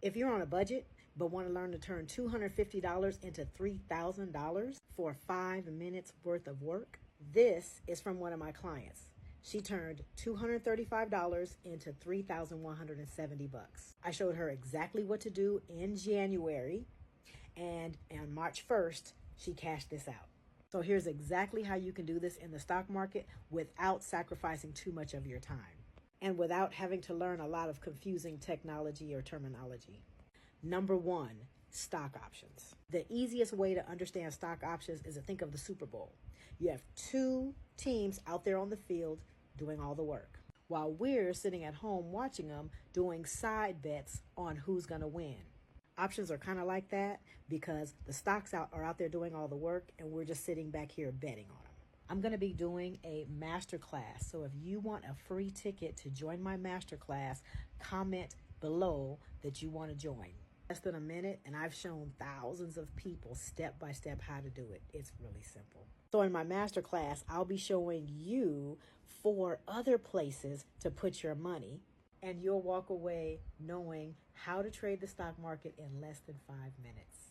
If you're on a budget but want to learn to turn $250 into $3,000 for 5 minutes worth of work, this is from one of my clients. She turned $235 into $3,170. I showed her exactly what to do in January, and on March 1st, she cashed this out. So here's exactly how you can do this in the stock market without sacrificing too much of your time and without having to learn a lot of confusing technology or terminology. Number one, stock options. The easiest way to understand stock options is to think of the Super Bowl. You have two teams out there on the field doing all the work, while we're sitting at home watching them doing side bets on who's going to win. Options are kind of like that because the stocks are out there doing all the work and we're just sitting back here betting on them. I'm going to be doing a masterclass. So if you want a free ticket to join my masterclass, comment below that you want to join. Less than a minute, and I've shown thousands of people step by step how to do it. It's really simple. So in my masterclass, I'll be showing you 4 other places to put your money, and you'll walk away knowing how to trade the stock market in less than 5 minutes.